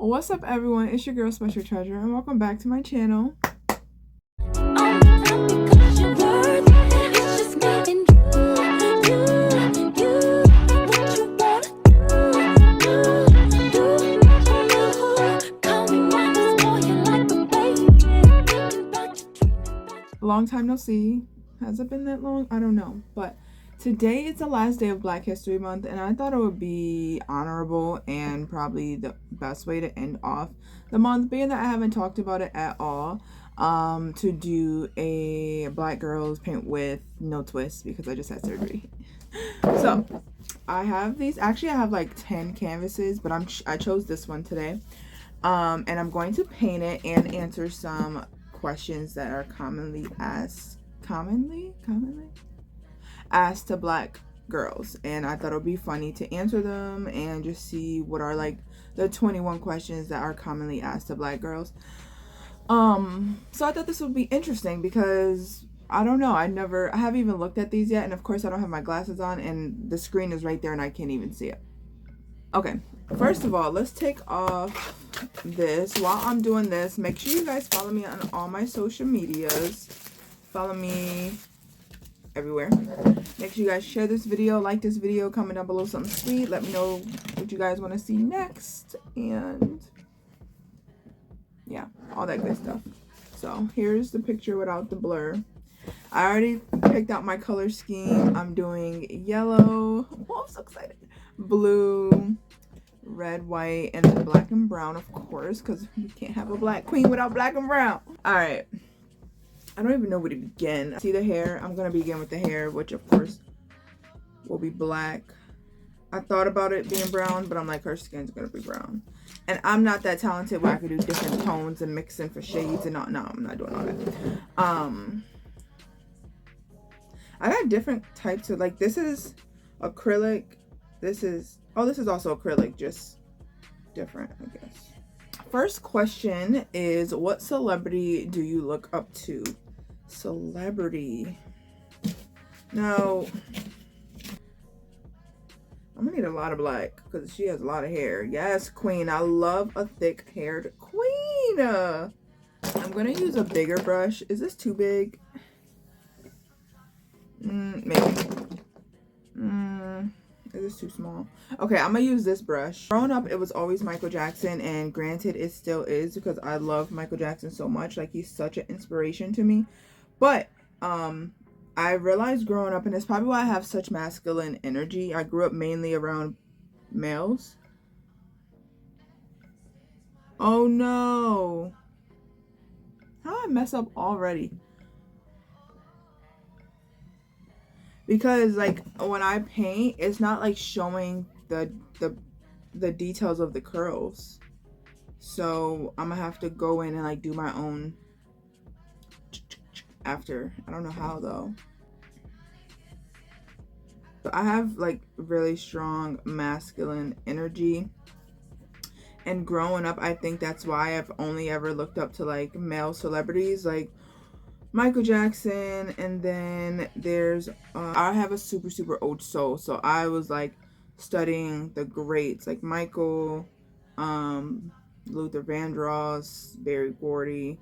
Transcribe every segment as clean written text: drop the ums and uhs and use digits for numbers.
What's up, everyone? It's your girl Special Treasure, and welcome back to my channel. Long time no see. Has it been that long? I don't know, but today is the last day of Black History Month, and I thought it would be honorable and probably the best way to end off the month, being that I haven't talked about it at all, to do a Black Girls Paint with no twist because I just had surgery. So I have these. Actually, I have like 10 canvases, but I chose this one today, and I'm going to paint it and answer some questions that are commonly asked to Black girls, and I thought it would be funny to answer them and just see what are like the 21 questions that are commonly asked to Black girls. So I thought this would be interesting because I don't know, I haven't even looked at these yet, and of course I don't have my glasses on and the screen is right there and I can't even see it. Okay, first of all, let's take off this. While I'm doing this, make sure you guys follow me on all my social medias. Follow me everywhere. Make sure you guys share this video, like this video, comment down below something sweet. Let me know what you guys want to see next, and yeah, all that good stuff. So here's the picture without the blur. I already picked out my color scheme. I'm doing yellow, oh, I'm so excited, blue, red, white, and then black and brown, of course, because you can't have a Black queen without black and brown. All right, I don't even know where to begin. See the hair? I'm gonna begin with the hair, which of course will be black. I thought about it being brown, but I'm like, her skin's gonna be brown, and I'm not that talented where I could do different tones and mixing for shades and not. No, I'm not doing all that. I got different types of, like, this is acrylic. This is also acrylic, just different, I guess. First question is, what celebrity do you look up to? Celebrity. Now, I'm gonna need a lot of black because she has a lot of hair. Yes, queen. I love a thick-haired queen. I'm gonna use a bigger brush. Is this too big? Maybe. Is this too small? Okay, I'm gonna use this brush. Growing up, it was always Michael Jackson, and granted, it still is because I love Michael Jackson so much. Like, he's such an inspiration to me. But I realized growing up, and it's probably why I have such masculine energy. I grew up mainly around males. Oh no! How did I mess up already? Because like when I paint, it's not like showing the details of the curls, so I'm gonna have to go in and like do my own after. I don't know how though. So I have like really strong masculine energy, and growing up, I think that's why I've only ever looked up to like male celebrities, like Michael Jackson, and then there's I have a super old soul, so I was like studying the greats like Michael, Luther Vandross, Berry Gordy,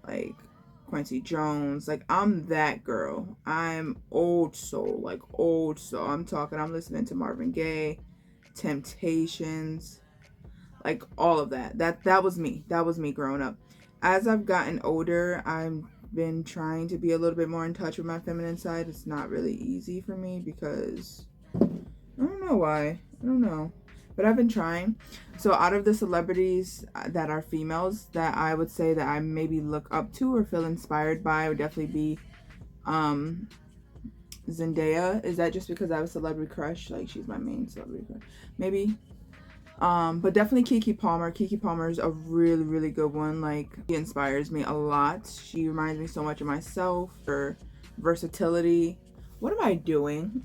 like Quincy Jones. Like, I'm that girl. I'm old soul, like old soul. I'm listening to Marvin Gaye, Temptations, like all of that. That was me growing up. As I've gotten older, I've been trying to be a little bit more in touch with my feminine side. It's not really easy for me because I don't know why. I don't know, but I've been trying. So out of the celebrities that are females that I would say that I maybe look up to or feel inspired by would definitely be Zendaya. Is that just because I have a celebrity crush? Like, she's my main celebrity crush, maybe. But definitely Keke Palmer. Keke Palmer is a really good one. Like, she inspires me a lot. She reminds me so much of myself. Her versatility. What am I doing?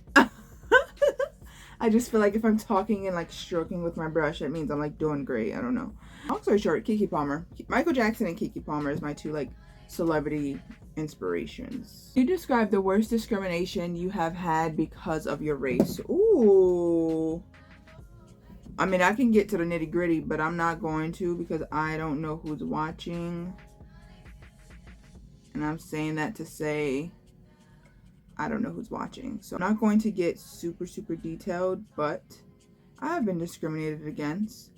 I just feel like if I'm talking and like stroking with my brush, it means I'm like doing great. I don't know. Long story short, Keke Palmer. Michael Jackson and Keke Palmer is my two like celebrity inspirations. You describe the worst discrimination you have had because of your race. Ooh. I mean, I can get to the nitty gritty, but I'm not going to because I don't know who's watching. And I'm saying that to say I don't know who's watching. So I'm not going to get super, super detailed, but I have been discriminated against.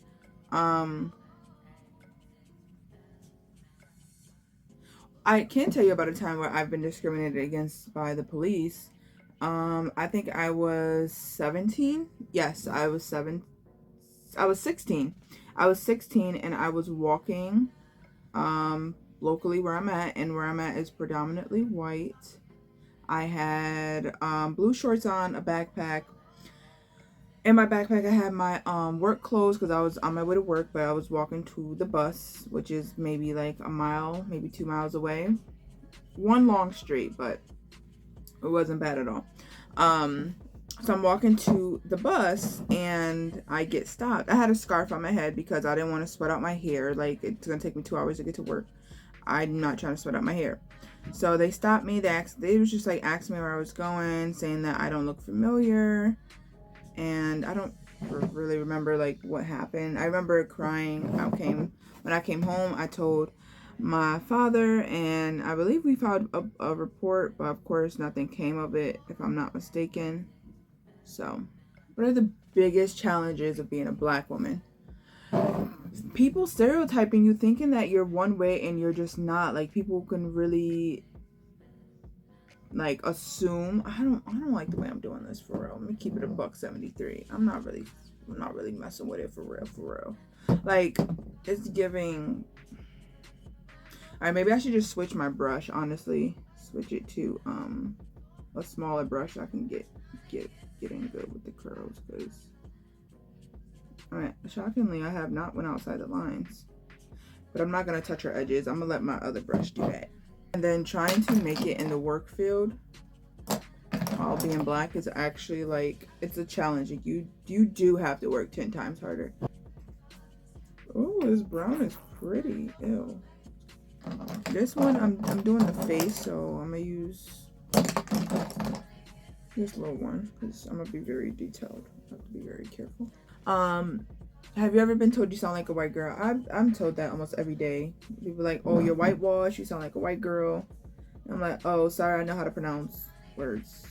I can tell you about a time where I've been discriminated against by the police. I think I was 17. Yes, I was 16. I was 16 and I was walking locally where I'm at, and where I'm at is predominantly white. I had blue shorts on, a backpack. In my backpack, I had my work clothes because I was on my way to work, but I was walking to the bus, which is maybe like a mile, maybe 2 miles away. One long street, but it wasn't bad at all. So I'm walking to the bus and I get stopped. I had a scarf on my head because I didn't want to sweat out my hair. Like, it's gonna take me 2 hours to get to work. I'm not trying to sweat out my hair. So they stopped me. They was just like asking me where I was going, saying that I don't look familiar. And I don't really remember like what happened. I remember crying. When I came home, I told my father, and I believe we filed a report, but of course nothing came of it, if I'm not mistaken. So, what are the biggest challenges of being a black woman? People stereotyping you, thinking that you're one way and you're just not. Like, people can really like assume. I don't like the way I'm doing this, for real. Let me keep it a $1.73. I'm not really messing with it for real. Like, it's giving. All right, maybe I should just switch my brush, honestly. Switch it to a smaller brush so I can get in good with the curls, because shockingly I have not went outside the lines. But I'm not gonna touch her edges. I'm gonna let my other brush do that. And then trying to make it in the work field while being black is actually like, it's a challenge. Like, you do have to work 10 times harder. Oh, this brown is pretty. Ew. This one, I'm doing the face, so I'm gonna use this little one because I'm gonna be very detailed. I have to be very careful. Have you ever been told you sound like a white girl? I'm told that almost every day. People are like, oh, you're whitewashed, you sound like a white girl. And I'm like, oh, sorry, I know how to pronounce words.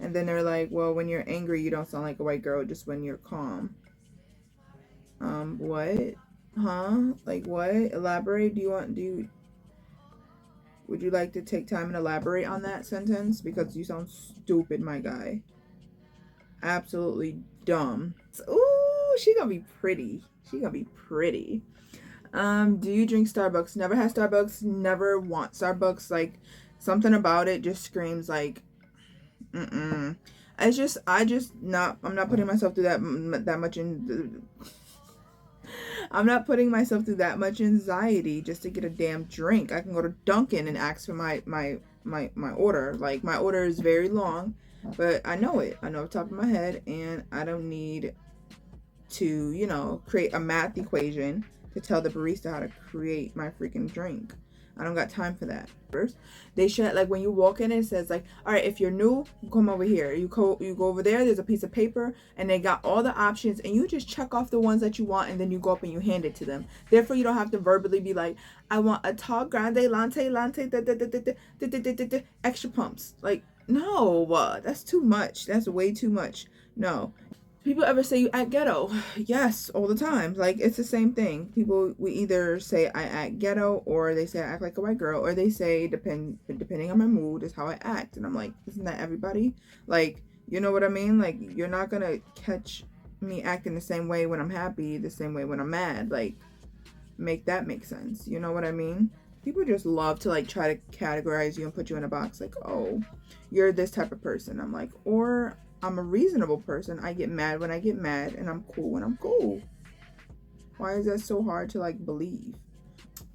And then they're like, well, when you're angry, you don't sound like a white girl, just when you're calm. What? Huh? Like, what? Elaborate? Would you like to take time and elaborate on that sentence? Because you sound stupid, my guy. Absolutely dumb. Ooh, she gonna be pretty. Do you drink Starbucks? Never had Starbucks, never want Starbucks. Like, something about it just screams like, I'm not putting myself through that much I'm not putting myself through that much anxiety just to get a damn drink. I can go to Dunkin' and ask for my order. Like, my order is very long, but I know it. I know off the top of my head, and I don't need to, create a math equation to tell the barista how to create my freaking drink. I don't got time for that. First, they should, like, when you walk in, it says like, all right, if you're new, come over here. You go over there. There's a piece of paper, and they got all the options, and you just check off the ones that you want, and then you go up and you hand it to them. Therefore, you don't have to verbally be like, I want a tall grande latte, extra pumps. Like, no, that's too much. That's way too much. No. People ever say you act ghetto? Yes, all the time. Like, it's the same thing. We either say I act ghetto, or they say I act like a white girl, or they say depending on my mood is how I act. And I'm like, isn't that everybody? Like, you know what I mean? Like, you're not gonna catch me acting the same way when I'm happy, the same way when I'm mad. Like, make that make sense. You know what I mean? People just love to like try to categorize you and put you in a box. Like, oh, you're this type of person. I'm like, or I'm a reasonable person. I get mad when I get mad, and I'm cool when I'm cool. Why is that so hard to like believe?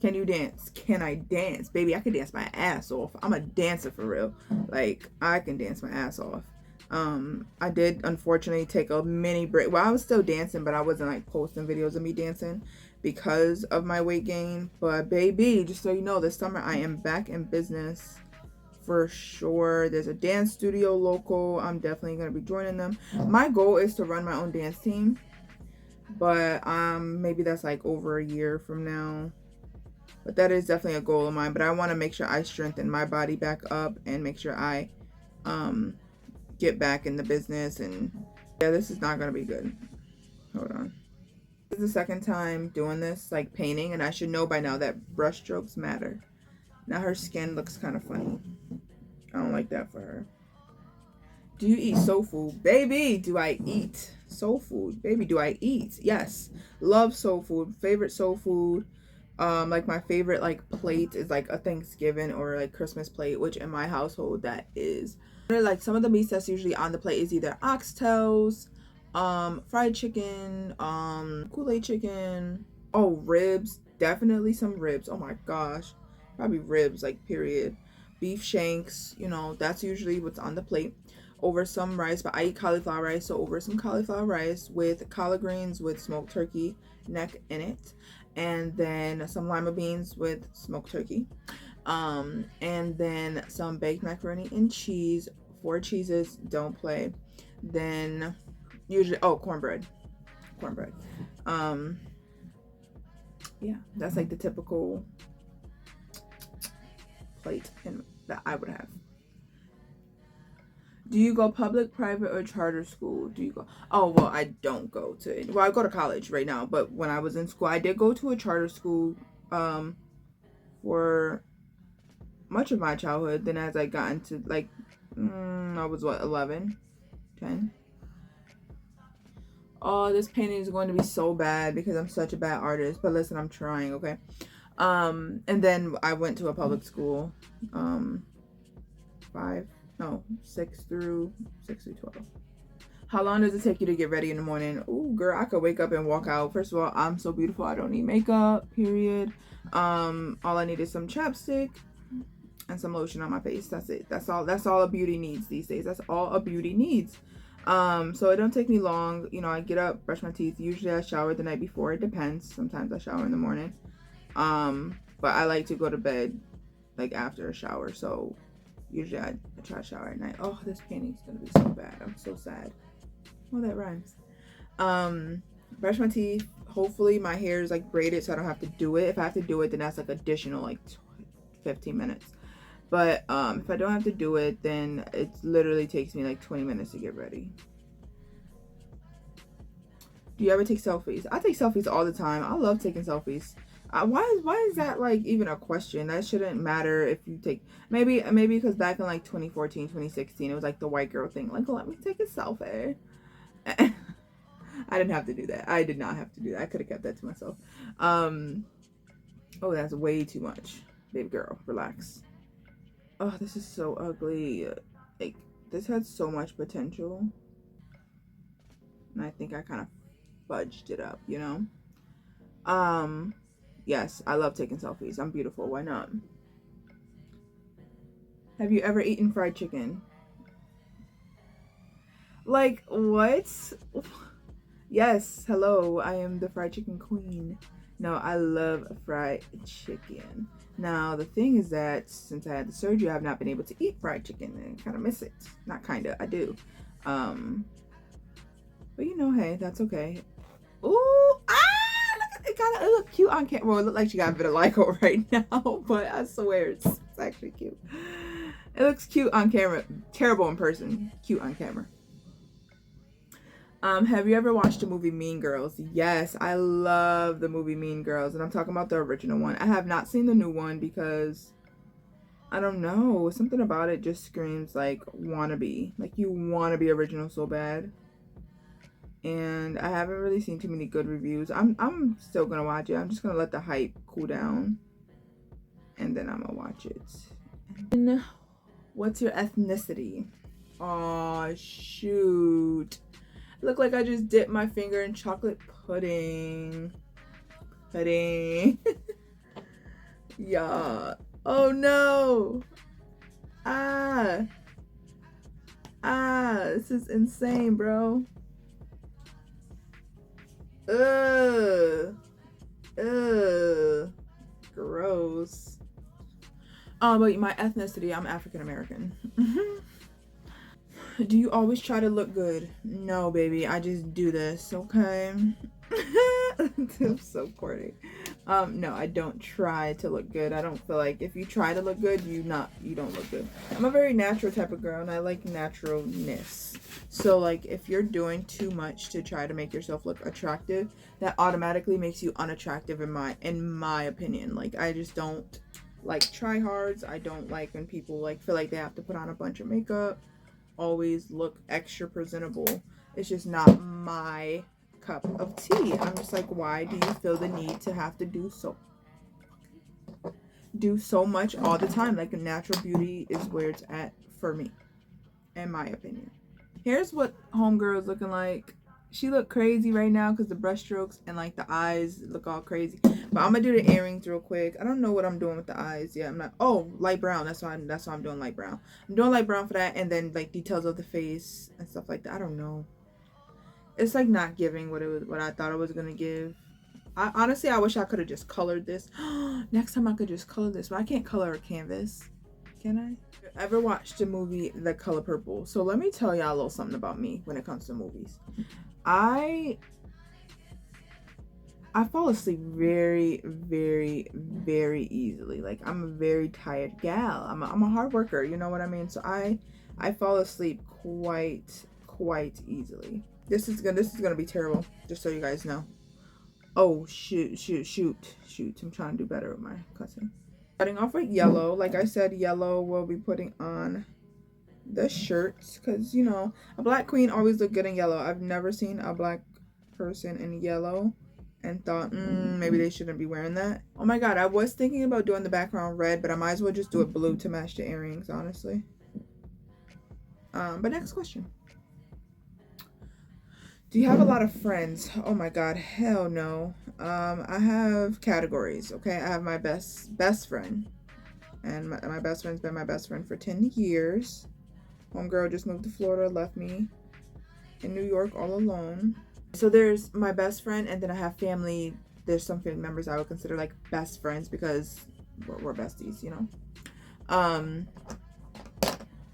Can you dance? Can I dance? Baby, I can dance my ass off. I'm a dancer for real. Like, I can dance my ass off. I did unfortunately take a mini break. Well, I was still dancing, but I wasn't like posting videos of me dancing because of my weight gain. But baby, just so you know, this summer I am back in business. For sure. There's a dance studio local. I'm definitely going to be joining them. My goal is to run my own dance team. but maybe that's like over a year from now. But that is definitely a goal of mine. But I want to make sure I strengthen my body back up and make sure I um get back in the business. And yeah, this is not gonna be good. Hold on. This is the second time doing this, like painting, and I should know by now that brush strokes matter. Now her skin looks kind of funny. I don't like that for her. Do you eat soul food? Baby, do I eat soul food? Baby, do I eat? Yes. Love soul food. Favorite soul food. Like my favorite like plate is like a Thanksgiving or like Christmas plate, which in my household that is like some of the meats that's usually on the plate is either oxtails, fried chicken, Kool-Aid chicken. Oh, ribs. Definitely some ribs. Oh my gosh. Probably ribs, like period. Beef shanks, you know, that's usually what's on the plate. Over some rice, but I eat cauliflower rice, so over some cauliflower rice with collard greens with smoked turkey neck in it, and then some lima beans with smoked turkey, and then some baked macaroni and cheese. 4 cheeses, don't play. Then usually cornbread. Um, yeah, that's like the typical plate that I would have. Do you go public, private, or charter school? Do you go? Oh, well, I don't go to. Well, I go to college right now, but when I was in school, I did go to a charter school for much of my childhood. Then as I got into like, I was what, 11, 10. Oh, this painting is going to be so bad because I'm such a bad artist. But listen, I'm trying, okay? And then I went to a public school, 6 through 12. How long does it take you to get ready in the morning? Ooh, girl, I could wake up and walk out. First of all, I'm so beautiful. I don't need makeup, period. All I need is some chapstick and some lotion on my face. That's it. That's all a beauty needs these days. That's all a beauty needs. So it don't take me long. You know, I get up, brush my teeth. Usually I shower the night before. It depends. Sometimes I shower in the morning. But I like to go to bed like after a shower. So usually I try to shower at night. Oh, this painting's gonna be so bad. I'm so sad. Oh, that rhymes. Brush my teeth. Hopefully my hair is like braided so I don't have to do it. If I have to do it, then that's like additional like 15 minutes. But if I don't have to do it, then it literally takes me like 20 minutes to get ready. Do you ever take selfies? I take selfies all the time. I love taking selfies. Why is that like even a question? That shouldn't matter if you take, maybe because back in like 2014, 2016, it was like the white girl thing. Like, let me take a selfie. I didn't have to do that. I did not have to do that. I could have kept that to myself. Oh, that's way too much. Baby girl, relax. Oh, this is so ugly. Like, this had so much potential. And I think I kind of fudged it up, you know? Yes, I love taking selfies. I'm beautiful. Why not? Have you ever eaten fried chicken? Like, what? Yes, hello. I am the fried chicken queen. No, I love fried chicken. Now, the thing is that since I had the surgery, I've not been able to eat fried chicken and kind of miss it. Not kind of, I do. But you know, hey, that's okay. Ooh, it look cute on camera. Well, it looked like she got vitiligo right now, but I swear it's actually cute. It looks cute on camera. Terrible in person. Cute on camera. Have you ever watched the movie Mean Girls? Yes, I love the movie Mean Girls, and I'm talking about the original one. I have not seen the new one because I don't know, something about it just screams like wannabe. Like you want to be original so bad. And I haven't really seen too many good reviews. I'm still gonna watch it. I'm just gonna let the hype cool down, and then I'm gonna watch it. And what's your ethnicity? Oh shoot! Look like I just dipped my finger in chocolate pudding. Yeah. Oh no. This is insane, bro. Ugh. Gross. But my ethnicity, I'm African American. Do you always try to look good? No, baby. I just do this, okay? I'm so corny. No, I don't try to look good. I don't feel like if you try to look good, you don't look good. I'm a very natural type of girl, and I like naturalness. So like if you're doing too much to try to make yourself look attractive, that automatically makes you unattractive in my opinion. Like I just don't like tryhards. I don't like when people like feel like they have to put on a bunch of makeup, always look extra presentable. It's just not my cup of tea. I'm just like, why do you feel the need to have to do so much all the time? Like natural beauty is where it's at for me, in my opinion. Here's what homegirl is looking like. She look crazy right now because the brush strokes and like the eyes look all crazy. But I'm gonna do the earrings real quick. I don't know what I'm doing with the eyes yet. I'm not. Oh, light brown. That's why I'm doing light brown. I'm doing light brown for that, and then like details of the face and stuff like that. I don't know. It's like not giving what I thought it was gonna give. Honestly, I wish I could have just colored this. Next time I could just color this, but I can't color a canvas. Can I? Ever watched the movie The Color Purple? So let me tell y'all a little something about me when it comes to movies. I fall asleep very, very, very easily. Like I'm a very tired gal. I'm a hard worker. You know what I mean? So I fall asleep quite easily. This is gonna be terrible. Just so you guys know. Oh shoot! I'm trying to do better with my cussing. Starting off with yellow. Like I said, yellow we'll be putting on the shirts because you know a black queen always look good in yellow. I've never seen a black person in yellow and thought maybe they shouldn't be wearing that. Oh my god, I was thinking about doing the background red, but I might as well just do it blue to match the earrings, honestly. But next question. Do you have a lot of friends? Oh my god, hell no. I have categories, okay? I have my best friend. And my best friend's been my best friend for 10 years. Homegirl just moved to Florida, left me in New York all alone. So there's my best friend, and then I have family. There's some family members I would consider like best friends because we're besties, you know?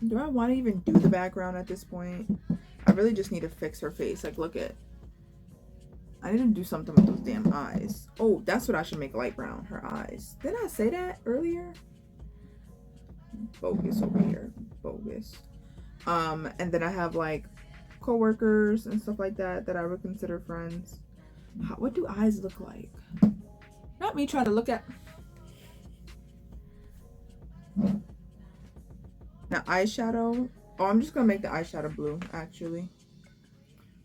Do I want to even do the background at this point? I really just need to fix her face. Like, look at. I need to do something with those damn eyes. Oh, that's what I should make light brown. Her eyes. Didn't I say that earlier? Bogus over here. Bogus. And then I have like co-workers and stuff like that I would consider friends. What do eyes look like? Not me trying to look at. Now eyeshadow. Oh, I'm just gonna make the eyeshadow blue, actually.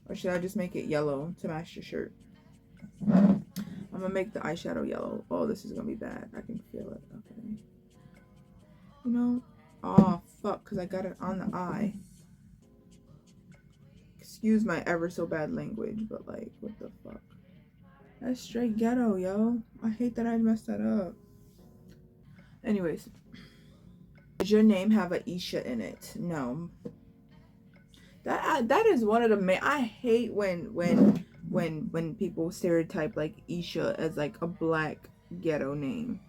Or should I just make it yellow to match the shirt? I'm gonna make the eyeshadow yellow. Oh, this is gonna be bad. I can feel it. Okay. You know? Oh, fuck, because I got it on the eye. Excuse my ever so bad language, but like, what the fuck? That's straight ghetto, yo. I hate that I messed that up. Anyways. Does your name have a Isha in it? No. That is one of the main. I hate when people stereotype like Isha as like a black ghetto name.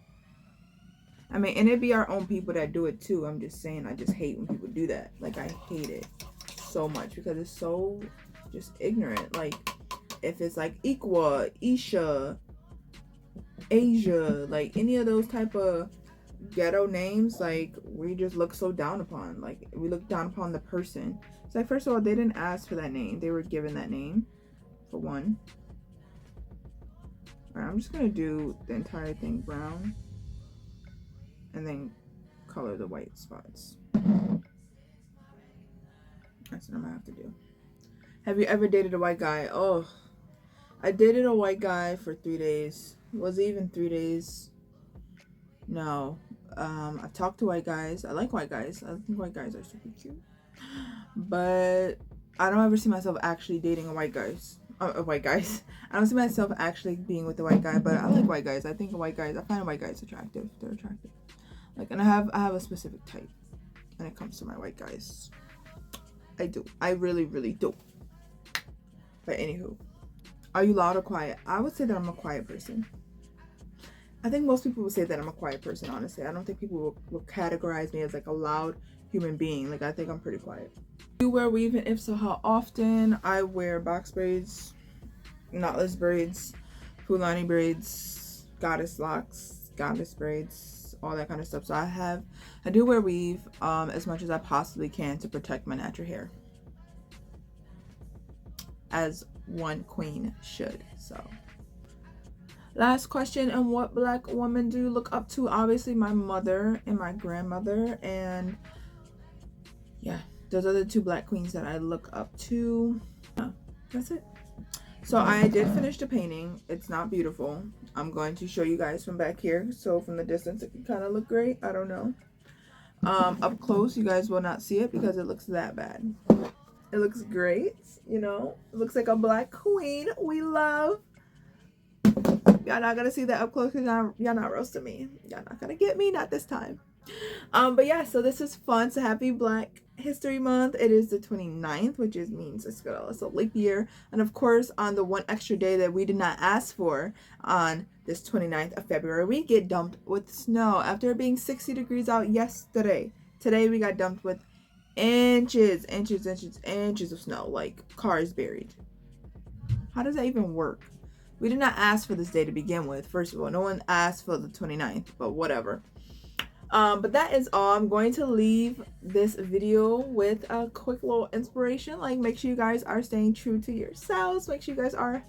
I mean, and it'd be our own people that do it too. I'm just saying, I just hate when people do that. Like I hate it so much because it's so just ignorant. Like if it's like Ikwa, Isha, Asia, like any of those type of ghetto names, like we just look so down upon. Like we look down upon the person. It's like, first of all, they didn't ask for that name, they were given that name, for one. All right, I'm just gonna do the entire thing brown and then color the white spots. That's what I'm gonna have to do. Have you ever dated a white guy? Oh, I dated a white guy for 3 days. Was it even 3 days? No. I've talked to white guys. I like white guys. I think white guys are super cute. But I don't ever see myself actually dating a white guys. White guys. I don't see myself actually being with a white guy, but I like white guys. I think white guys, I find white guys attractive. They're attractive. Like, and I have a specific type when it comes to my white guys. I do. I really, really do. But anywho, are you loud or quiet? I would say that I'm a quiet person. I think most people would say that I'm a quiet person, honestly. I don't think people will categorize me as like a loud human being. Like, I think I'm pretty quiet. Do you wear weave, and if so, how often? I wear box braids, knotless braids. Fulani braids, goddess locks, goddess braids, all that kind of stuff. So I do wear weave as much as I possibly can to protect my natural hair, as one queen should. So last question, and what Black woman do you look up to? Obviously my mother and my grandmother, and yeah, those are the two Black queens that I look up to. Yeah, that's it. So I did finish the painting. It's not beautiful. I'm going to show you guys from back here. So from the distance it can kind of look great. I don't know. Up close you guys will not see it because it looks that bad. It looks great, you know. It looks like a Black queen we love. Y'all not gonna see that up close because y'all not roasting me. Y'all not gonna get me, not this time. But yeah, so this is fun. So happy Black History Month. It is the 29th, which means it's a leap year. And of course, on the one extra day that we did not ask for, on this 29th of February, we get dumped with snow. After it being 60 degrees out yesterday, today we got dumped with inches of snow, like cars buried. How does that even work? We did not ask for this day to begin with. First of all, no one asked for the 29th, but whatever. But that is all. I'm going to leave this video with a quick little inspiration. Like, make sure you guys are staying true to yourselves. Make sure you guys are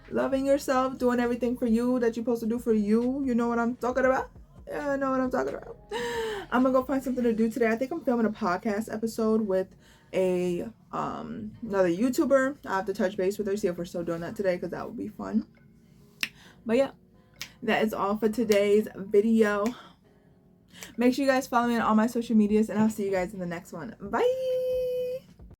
loving yourself, doing everything for you that you're supposed to do for you. You know what I'm talking about? Yeah, I know what I'm talking about. I'm gonna go find something to do today. I think I'm filming a podcast episode with a another YouTuber. I have to touch base with her, see if we're still doing that today, because that would be fun. But yeah, that is all for today's video. Make sure you guys follow me on all my social medias, and I'll see you guys in the next one. Bye!